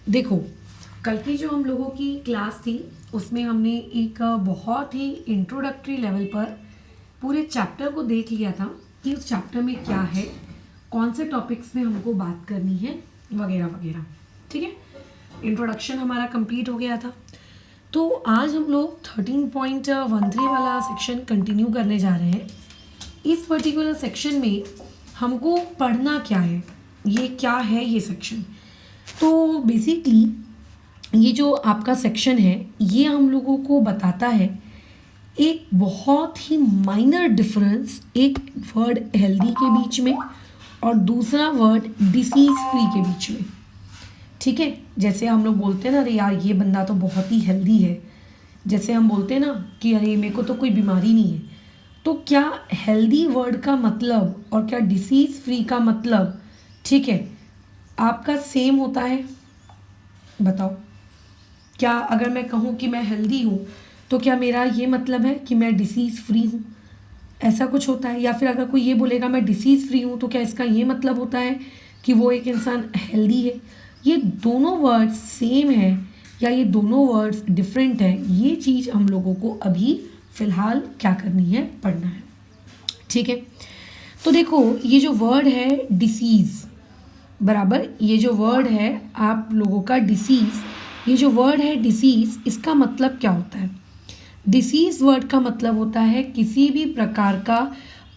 देखो, कल की जो हम लोगों की क्लास थी उसमें हमने एक बहुत ही इंट्रोडक्टरी लेवल पर पूरे चैप्टर को देख लिया था कि उस चैप्टर में क्या है, कौन से टॉपिक्स में हमको बात करनी है, वगैरह वगैरह। ठीक है, इंट्रोडक्शन हमारा कंप्लीट हो गया था। तो आज हम लोग 13.13 वाला सेक्शन कंटिन्यू करने जा रहे हैं। इस पर्टिकुलर सेक्शन में हमको पढ़ना क्या है, ये क्या है ये सेक्शन। तो बेसिकली ये जो आपका सेक्शन है ये हम लोगों को बताता है एक बहुत ही माइनर डिफरेंस एक वर्ड हेल्दी के बीच में और दूसरा वर्ड डिसीज फ्री के बीच में। ठीक है, जैसे हम लोग बोलते हैं ना, अरे यार ये बंदा तो बहुत ही हेल्दी है, जैसे हम बोलते हैं ना कि अरे मेरे को तो कोई बीमारी नहीं है। तो क्या हेल्दी वर्ड का मतलब और क्या डिसीज फ्री का मतलब, ठीक है, आपका सेम होता है? बताओ, क्या अगर मैं कहूँ कि मैं हेल्दी हूँ तो क्या मेरा ये मतलब है कि मैं डिसीज़ फ्री हूँ? ऐसा कुछ होता है? या फिर अगर कोई ये बोलेगा मैं डिसीज़ फ्री हूँ तो क्या इसका ये मतलब होता है कि वो एक इंसान हेल्दी है? ये दोनों वर्ड्स सेम है या ये दोनों वर्ड्स डिफरेंट है, ये चीज़ हम लोगों को अभी फ़िलहाल क्या करनी है, पढ़ना है। ठीक है, तो देखो ये जो वर्ड है डिसीज़ बराबर, ये जो वर्ड है आप लोगों का डिसीज़, ये जो वर्ड है डिसीज़, इसका मतलब क्या होता है? डिसीज़ वर्ड का मतलब होता है किसी भी प्रकार का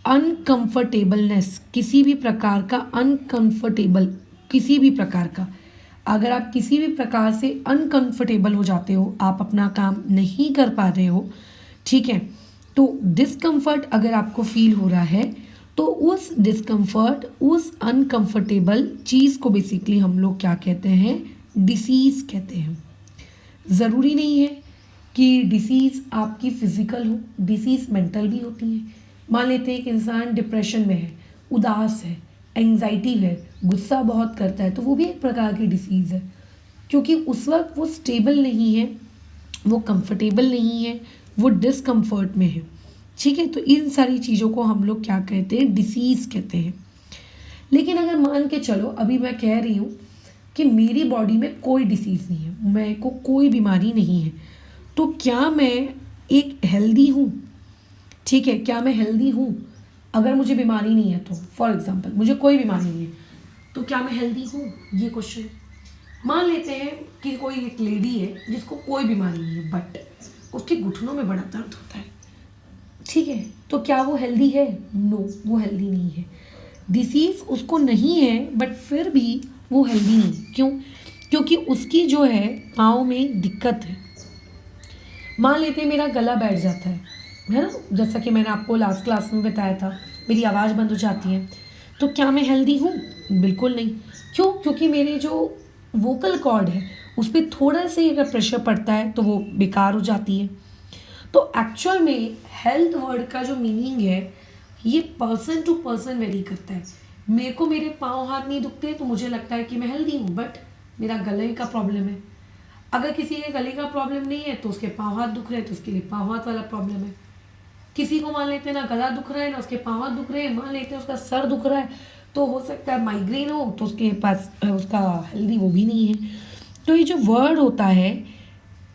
अनकंफर्टेबलनेस, किसी भी प्रकार का अनकंफर्टेबल, किसी भी प्रकार का, अगर आप किसी भी प्रकार से अनकंफर्टेबल हो जाते हो, आप अपना काम नहीं कर पा रहे हो, ठीक है, तो डिस्कम्फर्ट अगर आपको फील हो रहा है तो उस डिस्कम्फर्ट, उस अनकंफर्टेबल चीज़ को बेसिकली हम लोग क्या कहते हैं, डिसीज़ कहते हैं। ज़रूरी नहीं है कि डिसीज़ आपकी फ़िज़िकल हो, डिसीज़ मेंटल भी होती है। मान लेते हैं एक इंसान डिप्रेशन में है, उदास है, एंग्जाइटी है, गुस्सा बहुत करता है, तो वो भी एक प्रकार की डिसीज़ है, क्योंकि उस वक्त वो स्टेबल नहीं है, वो कंफर्टेबल नहीं है, वो डिस्कम्फर्ट में है। ठीक है, तो इन सारी चीज़ों को हम लोग क्या कहते हैं, डिसीज़ कहते हैं। लेकिन अगर मान के चलो अभी मैं कह रही हूँ कि मेरी बॉडी में कोई डिसीज़ नहीं है, मेरे को कोई बीमारी नहीं है, तो क्या मैं एक हेल्दी हूँ? ठीक है, क्या मैं हेल्दी हूँ? अगर मुझे बीमारी नहीं है तो, फॉर एग्जांपल मुझे कोई बीमारी नहीं है तो क्या मैं हेल्दी हूँ, ये क्वेश्चन। मान लेते हैं कि कोई एक लेडी है जिसको कोई बीमारी नहीं है बट उसके घुटनों में बड़ा दर्द होता है, ठीक है, तो क्या वो हेल्दी है? नो, वो हेल्दी नहीं है। डिसीज़ उसको नहीं है बट फिर भी वो हेल्दी नहीं। क्यों? क्योंकि उसकी जो है पाँव में दिक्कत है। मान लेते हैं मेरा गला बैठ जाता है ना, जैसा कि मैंने आपको लास्ट क्लास में बताया था, मेरी आवाज़ बंद हो जाती है, तो क्या मैं हेल्दी हूँ? बिल्कुल नहीं। क्यों? क्योंकि मेरे जो वोकल कॉर्ड है उस पर थोड़ा से अगर प्रेशर पड़ता है तो वो बेकार हो जाती है। तो एक्चुअल में हेल्थ वर्ड का जो मीनिंग है ये पर्सन टू पर्सन वेरी करता है। मेरे को मेरे पाँव हाथ नहीं दुखते तो मुझे लगता है कि मैं हेल्दी हूँ, बट मेरा गले का प्रॉब्लम है। अगर किसी के गले का प्रॉब्लम नहीं है तो उसके पाँव हाथ दुख रहे हैं तो उसके लिए पाँव हाथ वाला प्रॉब्लम है। किसी को मान लेते हैं ना गला दुख रहा है ना उसके पाँव हाथ दुख रहे हैं, मान लेते हैं उसका सर दुख रहा है तो हो सकता है माइग्रेन हो, तो उसके पास उसका हेल्दी वो भी नहीं है। तो ये जो वर्ड होता है,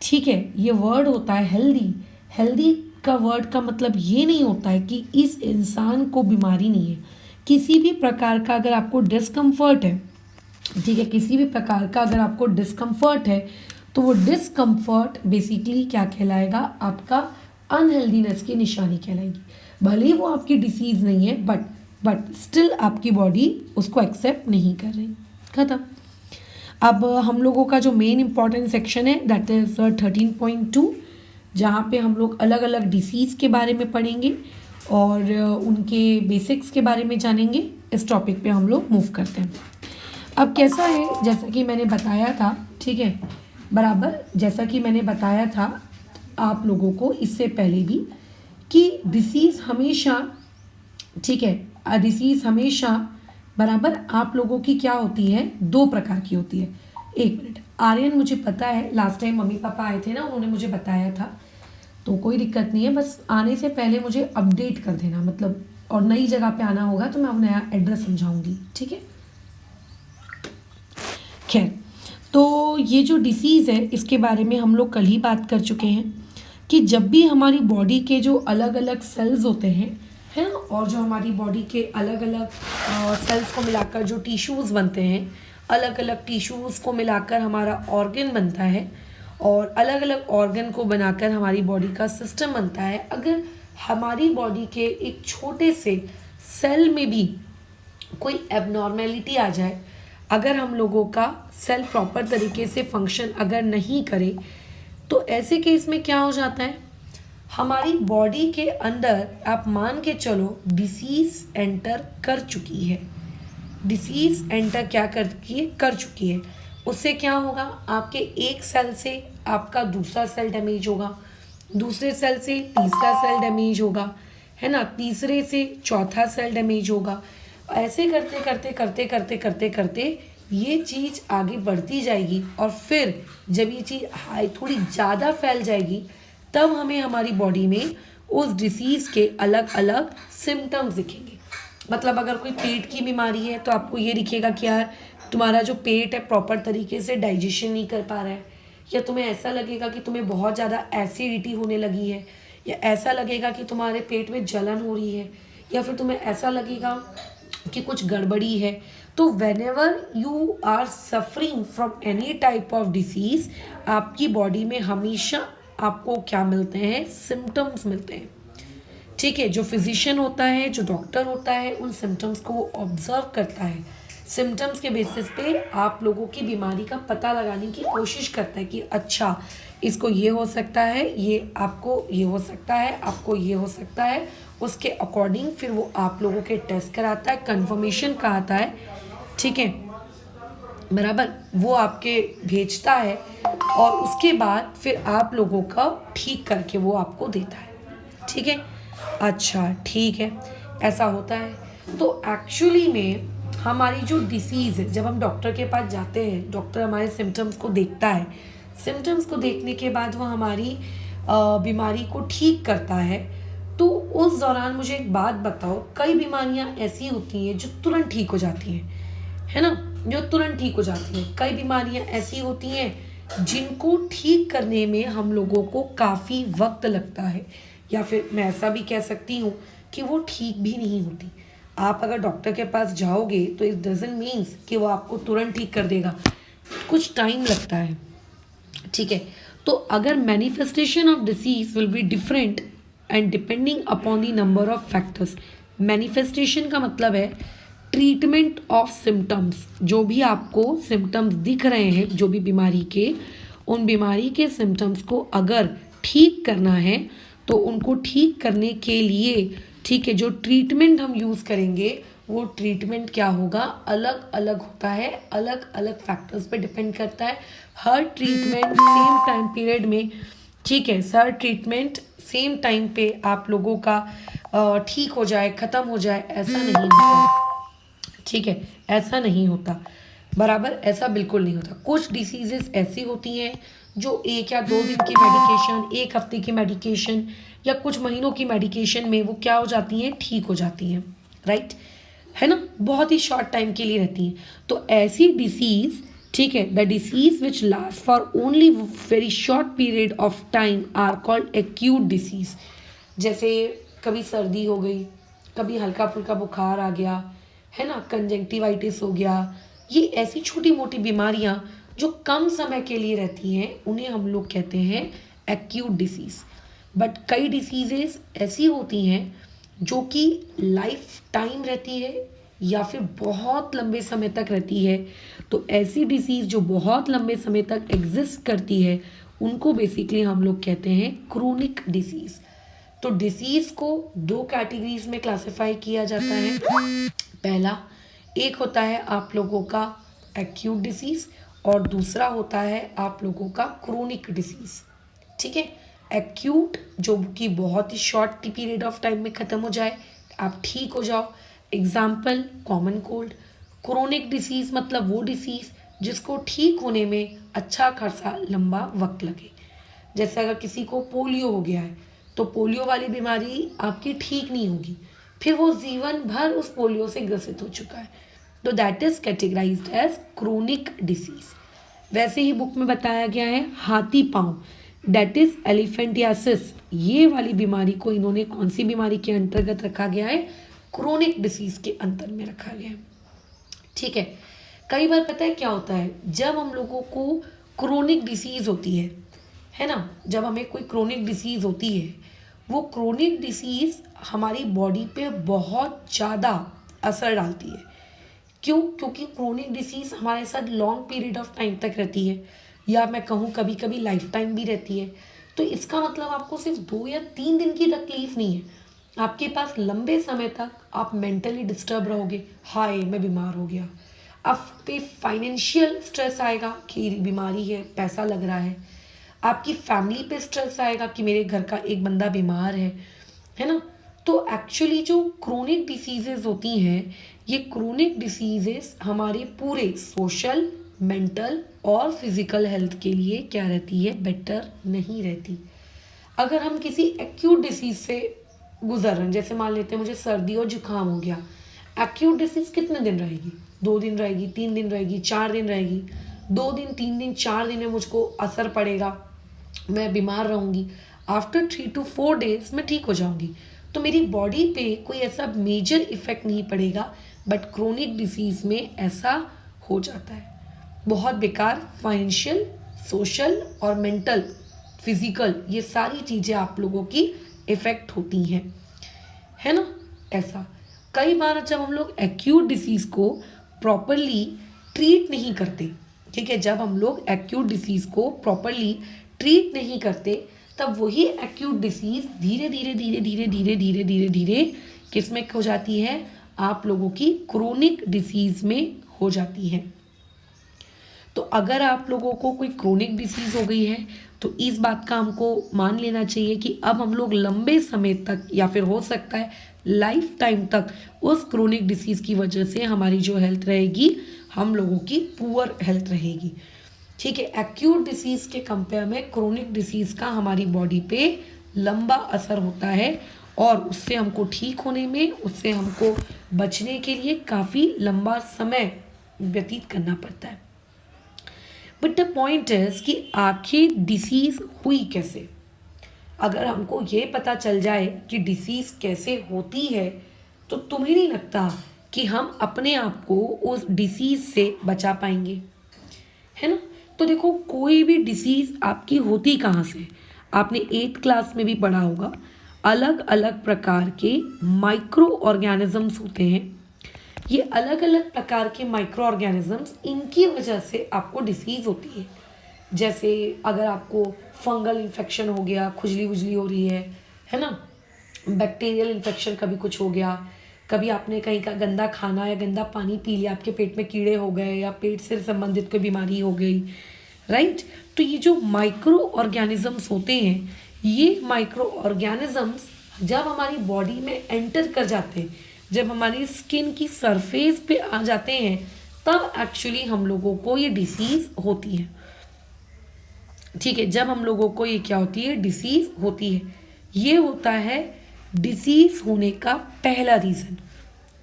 ठीक है, ये वर्ड होता है हेल्दी। हेल्दी का वर्ड का मतलब ये नहीं होता है कि इस इंसान को बीमारी नहीं है। किसी भी प्रकार का अगर आपको डिस्कम्फर्ट है, ठीक है, किसी भी प्रकार का अगर आपको डिस्कम्फर्ट है तो वो डिस्कम्फर्ट बेसिकली क्या कहलाएगा, आपका अनहेल्दीनेस की निशानी कहलाएगी। भले ही वो आपकी डिसीज़ नहीं है बट स्टिल आपकी बॉडी उसको एक्सेप्ट नहीं कर रही। खत्म। अब हम लोगों का जो मेन इंपॉर्टेंट सेक्शन है दैट इज़ 13.2, जहाँ पे हम लोग अलग अलग डिसीज़ के बारे में पढ़ेंगे और उनके बेसिक्स के बारे में जानेंगे। इस टॉपिक पे हम लोग मूव करते हैं। अब कैसा है, जैसा कि मैंने बताया था, ठीक है, बराबर, जैसा कि मैंने बताया था आप लोगों को इससे पहले भी कि डिसीज़ हमेशा, ठीक है, डिसीज़ हमेशा बराबर आप लोगों की क्या होती है, दो प्रकार की होती है। एक मिनट, आर्यन मुझे पता है लास्ट टाइम मम्मी पापा आए थे ना, उन्होंने मुझे बताया था, तो कोई दिक्कत नहीं है, बस आने से पहले मुझे अपडेट कर देना, मतलब और नई जगह पे आना होगा तो मैं अब नया एड्रेस समझाऊंगी, ठीक है। खैर, तो ये जो डिसीज़ है इसके बारे में हम लोग कल ही बात कर चुके हैं कि जब भी हमारी बॉडी के जो अलग अलग सेल्स होते हैं, है ना, और जो हमारी बॉडी के अलग अलग सेल्स को मिलाकर जो टिश्यूज़ बनते हैं, अलग अलग टिश्यूज़ को मिलाकर हमारा ऑर्गन बनता है और अलग अलग ऑर्गन को बनाकर हमारी बॉडी का सिस्टम बनता है। अगर हमारी बॉडी के एक छोटे से सेल में भी कोई एबनॉर्मेलिटी आ जाए, अगर हम लोगों का सेल प्रॉपर तरीके से फंक्शन अगर नहीं करे, तो ऐसे केस में क्या हो जाता है, हमारी बॉडी के अंदर आप मान के चलो डिसीज़ एंटर कर चुकी है। डिसीज़ एंटर क्या कर चुकी है, उससे क्या होगा, आपके एक सेल से आपका दूसरा सेल डैमेज होगा, दूसरे सेल से तीसरा सेल डैमेज होगा, है ना, तीसरे से चौथा सेल डैमेज होगा। ऐसे करते करते करते करते करते करते ये चीज़ आगे बढ़ती जाएगी और फिर जब ये चीज़ थोड़ी ज़्यादा फैल जाएगी तब हमें हमारी बॉडी में उस डिसीज़ के अलग अलग सिम्टम्स दिखेंगे। मतलब अगर कोई पेट की बीमारी है तो आपको ये दिखेगा कि यार तुम्हारा जो पेट है प्रॉपर तरीके से डाइजेशन नहीं कर पा रहा है, या तुम्हें ऐसा लगेगा कि तुम्हें बहुत ज़्यादा एसिडिटी होने लगी है, या ऐसा लगेगा कि तुम्हारे पेट में जलन हो रही है, या फिर तुम्हें ऐसा लगेगा कि कुछ गड़बड़ी है। तो whenever you are suffering from any type of disease, आपकी बॉडी में हमेशा आपको क्या मिलते हैं, सिम्टम्स मिलते हैं। ठीक है, जो फिजिशियन होता है, जो डॉक्टर होता है, उन सिम्टम्स को वो ऑब्जर्व करता है। सिम्टम्स के बेसिस पे आप लोगों की बीमारी का पता लगाने की कोशिश करता है कि अच्छा इसको ये हो सकता है, ये आपको ये हो सकता है, आपको ये हो सकता है। उसके अकॉर्डिंग फिर वो आप लोगों के टेस्ट कराता है, कंफर्मेशन का आता है, ठीक है, बराबर, वो आपके भेजता है और उसके बाद फिर आप लोगों का ठीक करके वो आपको देता है। ठीक है, अच्छा ठीक है, ऐसा होता है। तो एक्चुअली में हमारी जो डिसीज़ है, जब हम डॉक्टर के पास जाते हैं, डॉक्टर हमारे सिम्टम्स को देखता है, सिम्टम्स को देखने के बाद वो हमारी बीमारी को ठीक करता है। तो उस दौरान मुझे एक बात बताओ, कई बीमारियां ऐसी होती हैं जो तुरंत ठीक हो जाती हैं, है ना, जो तुरंत ठीक हो जाती हैं। कई बीमारियां ऐसी होती हैं जिनको ठीक करने में हम लोगों को काफ़ी वक्त लगता है, या फिर मैं ऐसा भी कह सकती हूँ कि वो ठीक भी नहीं होती। आप अगर डॉक्टर के पास जाओगे तो इट डजंट मीन्स कि वो आपको तुरंत ठीक कर देगा, कुछ टाइम लगता है। ठीक है, तो अगर manifestation of disease will be different and depending upon the number of factors. Manifestation का मतलब है ट्रीटमेंट ऑफ सिम्टम्स। जो भी आपको सिम्टम्स दिख रहे हैं, जो भी बीमारी के, उन बीमारी के सिम्टम्स को अगर ठीक करना है तो उनको ठीक करने के लिए, ठीक है, जो ट्रीटमेंट हम यूज़ करेंगे वो ट्रीटमेंट क्या होगा, अलग अलग होता है, अलग अलग फैक्टर्स पे डिपेंड करता है। हर ट्रीटमेंट सेम टाइम पीरियड में, ठीक है, हर ट्रीटमेंट सेम टाइम पे आप लोगों का ठीक हो जाए, ख़त्म हो जाए, ऐसा नहीं होता। ठीक है, ऐसा नहीं होता, बराबर, ऐसा बिल्कुल नहीं होता। कुछ डिसीजेस ऐसी होती हैं जो 1 या 2 दिन की मेडिकेशन, 1 हफ्ते की मेडिकेशन या कुछ महीनों की मेडिकेशन में वो क्या हो जाती हैं, ठीक हो जाती हैं, राइट, है ना, बहुत ही शॉर्ट टाइम के लिए रहती हैं। तो ऐसी डिसीज़, ठीक है, the disease which last for only very short period of time are called acute disease. जैसे कभी सर्दी हो गई, कभी हल्का फुल्का बुखार आ गया, है ना, कंजंक्टिवाइटिस हो गया, ये ऐसी छोटी मोटी बीमारियां जो कम समय के लिए रहती हैं, उन्हें हम लोग कहते हैं एक्यूट डिसीज़। बट कई डिसीजेस ऐसी होती हैं जो कि लाइफ टाइम रहती है या फिर बहुत लंबे समय तक रहती है। तो ऐसी डिसीज़ जो बहुत लंबे समय तक एग्जिस्ट करती है उनको बेसिकली हम लोग कहते हैं क्रोनिक डिसीज़। तो डिसीज़ को 2 कैटेगरीज में क्लासिफाई किया जाता है। पहला, एक होता है आप लोगों का एक्यूट डिसीज़ और दूसरा होता है आप लोगों का क्रोनिक डिसीज़। ठीक है, एक्यूट जो कि बहुत ही शॉर्ट पीरियड ऑफ टाइम में ख़त्म हो जाए, आप ठीक हो जाओ, example common cold. Chronic disease मतलब वो डिसीज़ जिसको ठीक होने में अच्छा खासा लंबा वक्त लगे। जैसे अगर किसी को पोलियो हो गया है तो पोलियो वाली बीमारी आपकी ठीक नहीं होगी, फिर वो जीवन भर उस पोलियो से ग्रसित हो चुका है, तो that is categorized as chronic disease. वैसे ही बुक में बताया गया है हाथी पाँव, दैट इज एलिफेंटियासिस। ये वाली बीमारी को इन्होंने कौन सी बीमारी के अंतर्गत रखा गया है? क्रोनिक डिसीज के अंतर में रखा गया है। ठीक है, कई बार पता है क्या होता है, जब हम लोगों को क्रोनिक डिसीज होती है ना, जब हमें कोई क्रोनिक डिसीज होती है, वो क्रोनिक डिसीज हमारी बॉडी पे बहुत ज़्यादा असर डालती है। क्यों? क्योंकि क्रोनिक डिसीज हमारे साथ लॉन्ग पीरियड ऑफ टाइम तक रहती है, या मैं कहूँ कभी कभी लाइफ टाइम भी रहती है। तो इसका मतलब आपको सिर्फ 2 या 3 दिन की तकलीफ नहीं है, आपके पास लंबे समय तक आप मेंटली डिस्टर्ब रहोगे, हाय मैं बीमार हो गया। आप पे फाइनेंशियल स्ट्रेस आएगा कि बीमारी है, पैसा लग रहा है। आपकी फैमिली पे स्ट्रेस आएगा कि मेरे घर का एक बंदा बीमार है ना। तो एक्चुअली जो क्रोनिक डिसीजेज होती हैं, ये क्रोनिक डिसीजेस हमारे पूरे सोशल, मेंटल और फिजिकल हेल्थ के लिए क्या रहती है? बेटर नहीं रहती। अगर हम किसी एक्यूट डिसीज से गुजर रहे हैं, जैसे मान लेते हैं मुझे सर्दी और जुकाम हो गया, एक्यूट डिसीज कितने दिन रहेगी? 2 दिन रहेगी, 3 दिन रहेगी, 4 दिन रहेगी। 2 दिन, 3 दिन, 4 दिन में मुझको असर पड़ेगा, मैं बीमार रहूँगी। आफ्टर 3 to 4 days मैं ठीक हो जाऊँगी। तो मेरी बॉडी पे कोई ऐसा मेजर इफेक्ट नहीं पड़ेगा, बट क्रोनिक डिसीज में ऐसा हो जाता है। बहुत बेकार फाइनेंशियल, सोशल और मेंटल, फिजिकल, ये सारी चीज़ें आप लोगों की इफेक्ट होती हैं, है ना। ऐसा कई बार जब हम लोग एक्यूट डिसीज को प्रॉपरली ट्रीट नहीं करते, ठीक है, जब हम लोग एक्यूट डिसीज को प्रॉपरली ट्रीट नहीं करते, तब वही एक्यूट डिसीज धीरे धीरे धीरे धीरे धीरे धीरे धीरे धीरे किस में हो जाती है? आप लोगों की क्रोनिक डिसीज में हो जाती है। तो अगर आप लोगों को कोई क्रोनिक डिसीज हो गई है, तो इस बात का हमको मान लेना चाहिए कि अब हम लोग लंबे समय तक, या फिर हो सकता है लाइफ टाइम तक, उस क्रोनिक डिसीज की वजह से हमारी जो हेल्थ रहेगी, हम लोगों की पुअर हेल्थ रहेगी। ठीक है, एक्यूट डिसीज के कंपेयर में क्रोनिक डिसीज का हमारी बॉडी पे लंबा असर होता है, और उससे हमको ठीक होने में, उससे हमको बचने के लिए काफ़ी लंबा समय व्यतीत करना पड़ता है। बट द पॉइंट इज कि आखिर डिसीज हुई कैसे? अगर हमको ये पता चल जाए कि डिसीज कैसे होती है, तो तुम्हें नहीं लगता कि हम अपने आप को उस डिसीज से बचा पाएंगे, है ना। तो देखो, कोई भी डिसीज आपकी होती कहाँ से? आपने 8th क्लास में भी पढ़ा होगा, अलग अलग प्रकार के माइक्रो ऑर्गेनिजम्स होते हैं। ये अलग अलग प्रकार के माइक्रो ऑर्गेनिजम्स, इनकी वजह से आपको डिसीज़ होती है। जैसे अगर आपको फंगल इन्फेक्शन हो गया, खुजली वुजली हो रही है ना, बैक्टीरियल इन्फेक्शन कभी कुछ हो गया, कभी आपने कहीं का गंदा खाना या गंदा पानी पी लिया, आपके पेट में कीड़े हो गए, या पेट से संबंधित कोई बीमारी हो गई, राइट। तो ये जो माइक्रो ऑर्गेनिजम्स होते हैं, ये माइक्रो ऑर्गेनिजम्स जब हमारी बॉडी में एंटर कर जाते हैं, जब हमारी स्किन की सरफेस पे आ जाते हैं, तब एक्चुअली हम लोगों को ये डिसीज होती है। ठीक है, जब हम लोगों को ये क्या होती है? डिसीज होती है। ये होता है डिसीज होने का पहला रीज़न।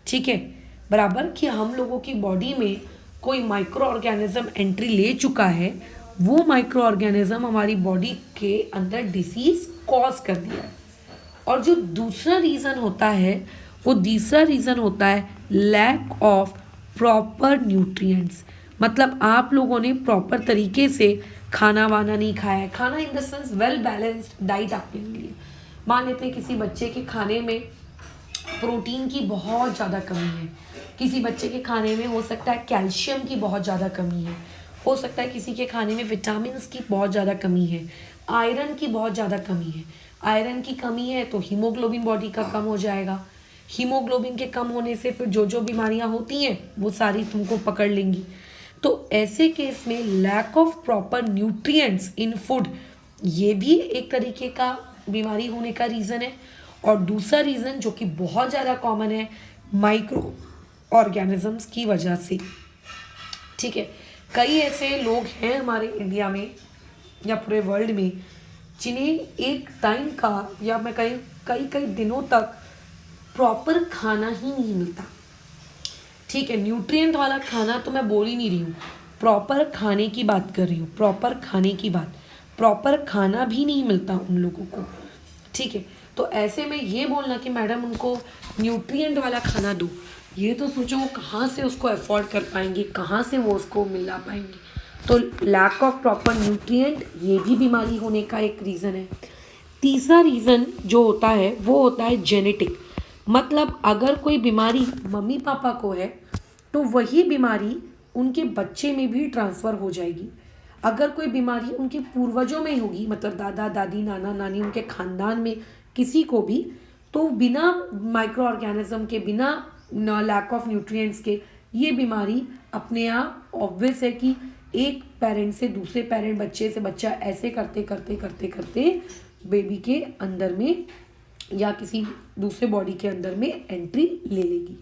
ठीक है, बराबर, कि हम लोगों की बॉडी में कोई माइक्रो ऑर्गेनिज्म एंट्री ले चुका है, वो माइक्रो ऑर्गेनिज्म हमारी बॉडी के अंदर डिसीज कॉज कर दिया है। और जो दूसरा रीज़न होता है, वो तीसरा रीज़न होता है लैक ऑफ प्रॉपर न्यूट्रिएंट्स। मतलब आप लोगों ने प्रॉपर तरीके से खाना वाना नहीं खाया है। खाना in the sense well balanced diet आपने नहीं ली। मान लेते हैं किसी बच्चे के खाने में प्रोटीन की बहुत ज़्यादा कमी है, किसी बच्चे के खाने में हो सकता है कैल्शियम की बहुत ज़्यादा कमी है, हो सकता है किसी के खाने में विटामिन की बहुत ज़्यादा कमी है, आयरन की बहुत ज़्यादा कमी है। आयरन की कमी है तो हीमोग्लोबिन बॉडी का कम हो जाएगा। हीमोग्लोबिन के कम होने से फिर जो जो बीमारियां होती हैं वो सारी तुमको पकड़ लेंगी। तो ऐसे केस में lack of proper nutrients in food, ये भी एक तरीके का बीमारी होने का रीज़न है। और दूसरा रीज़न जो कि बहुत ज़्यादा कॉमन है, माइक्रो ऑर्गेनिजम्स की वजह से। ठीक है, कई ऐसे लोग हैं हमारे इंडिया में या पूरे वर्ल्ड में, जिन्हें एक टाइम का या मैं कई कई कई दिनों तक प्रॉपर खाना ही नहीं मिलता। ठीक है, न्यूट्रिएंट वाला खाना तो मैं बोल ही नहीं रही हूँ, प्रॉपर खाने की बात कर रही हूँ, प्रॉपर खाने की बात, प्रॉपर खाना भी नहीं मिलता उन लोगों को, ठीक है। तो ऐसे में ये बोलना कि मैडम उनको न्यूट्रिएंट वाला खाना दो, ये तो सोचो वो कहाँ से उसको अफोर्ड कर पाएंगे, कहाँ से वो उसको मिला पाएंगे। तो लैक ऑफ प्रॉपर न्यूट्रिएंट ये भी बीमारी होने का एक रीज़न है। तीसरा रीज़न जो होता है वो होता है जेनेटिक, मतलब अगर कोई बीमारी मम्मी पापा को है तो वही बीमारी उनके बच्चे में भी ट्रांसफ़र हो जाएगी। अगर कोई बीमारी उनके पूर्वजों में होगी, मतलब दादा दादी नाना नानी उनके खानदान में किसी को भी, तो बिना माइक्रो ऑर्गेनिज्म के, बिना लैक ऑफ न्यूट्रिएंट्स के ये बीमारी अपने आप ऑब्वियस है कि एक पेरेंट से दूसरे पेरेंट, बच्चे से बच्चा, ऐसे करते करते करते करते बेबी के अंदर में या किसी दूसरे बॉडी के अंदर में एंट्री ले लेगी,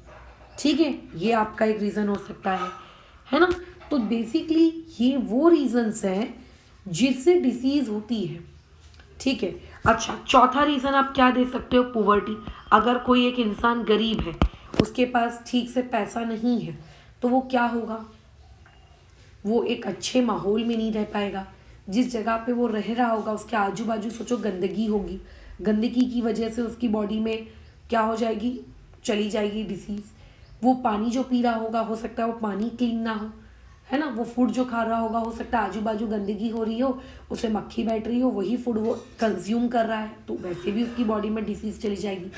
ठीक है। ये आपका एक रीज़न हो सकता है ना। तो बेसिकली ये वो रीजंस हैं जिससे डिसीज होती है, ठीक है। अच्छा, चौथा रीज़न आप क्या दे सकते हो? पोवर्टी। अगर कोई एक इंसान गरीब है, उसके पास ठीक से पैसा नहीं है, तो वो क्या होगा, वो एक अच्छे माहौल में नहीं रह पाएगा। जिस जगह पे वो रह रहा होगा उसके आजू बाजू सोचो गंदगी होगी, गंदगी की वजह से उसकी बॉडी में क्या हो जाएगी, चली जाएगी डिसीज़। वो पानी जो पी रहा होगा हो सकता है वो पानी क्लीन ना हो, है ना। वो फूड जो खा रहा होगा हो सकता है आजू बाजू गंदगी हो रही हो, उसे मक्खी बैठ रही हो, वही फूड वो कंज्यूम कर रहा है, तो वैसे भी उसकी बॉडी में डिसीज़ चली जाएगी।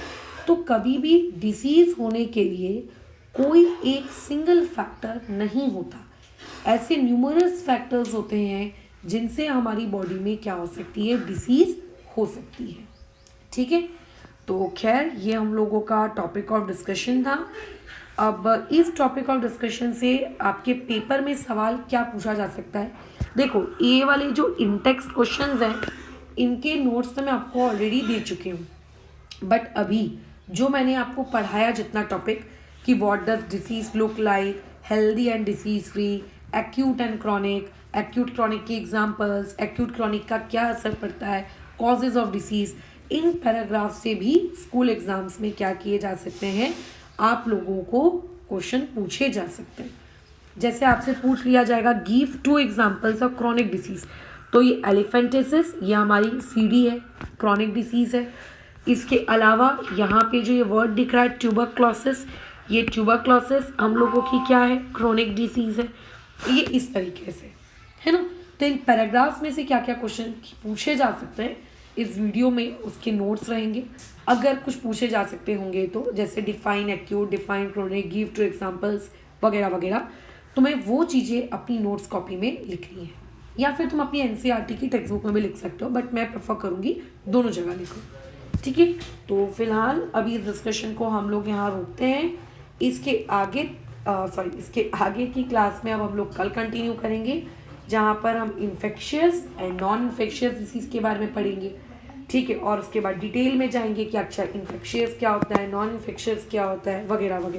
तो कभी भी डिसीज़ होने के लिए कोई एक सिंगल फैक्टर नहीं होता, ऐसे न्यूमरस फैक्टर्स होते हैं जिनसे हमारी बॉडी में क्या हो सकती है, डिसीज़ हो सकती है, ठीक है। तो खैर ये हम लोगों का टॉपिक ऑफ डिस्कशन था। अब इस टॉपिक ऑफ डिस्कशन से आपके पेपर में सवाल क्या पूछा जा सकता है? देखो, ये वाले जो इनटेक्स्ट क्वेश्चंस हैं इनके नोट्स तो मैं आपको ऑलरेडी दे चुकी हूँ, बट अभी जो मैंने आपको पढ़ाया जितना टॉपिक कि what does disease look like, healthy and disease free, acute and chronic, acute chronic की एग्जांपल्स, एक्यूट क्रॉनिक का क्या असर पड़ता है, causes of disease, in paragraph से भी स्कूल एग्जाम्स में क्या किए जा सकते हैं, आप लोगों को क्वेश्चन पूछे जा सकते हैं। जैसे आपसे पूछ लिया जाएगा give 2 examples of chronic disease, तो ये एलिफेंटिसिस, ये हमारी सीडी है, क्रॉनिक डिसीज है। इसके अलावा यहाँ पे जो ये वर्ड दिख रहा है ट्यूबरक्लोसिस, ये ट्यूबरक्लोसिस हम लोगों की क्या है, क्रॉनिक डिसीज है। ये इस तरीके से है ना। तो इन पैराग्राफ्स में से क्या क्या क्वेश्चन पूछे जा सकते हैं इस वीडियो में उसके नोट्स रहेंगे। अगर कुछ पूछे जा सकते होंगे तो जैसे define acute, define chronic, give 2 examples वगैरह वगैरह, तुम्हें वो चीज़ें अपनी नोट्स कॉपी में लिखनी है, या फिर तुम अपनी एनसीईआरटी की टेक्स्ट बुक में भी लिख सकते हो, बट मैं प्रेफर करूँगी दोनों जगह लिखो, ठीक है। तो फिलहाल अभी इस डिस्कशन को हम लोग यहाँ रोकते हैं। इसके आगे की क्लास में अब हम लोग कल कंटिन्यू करेंगे, जहाँ पर हम infectious and non infectious disease के बारे में पढ़ेंगे, ठीक है। और उसके बाद डिटेल में जाएंगे कि अच्छा इन्फेक्शियस क्या होता है, नॉन इन्फेक्शियस क्या होता है, वगैरह वगैरह।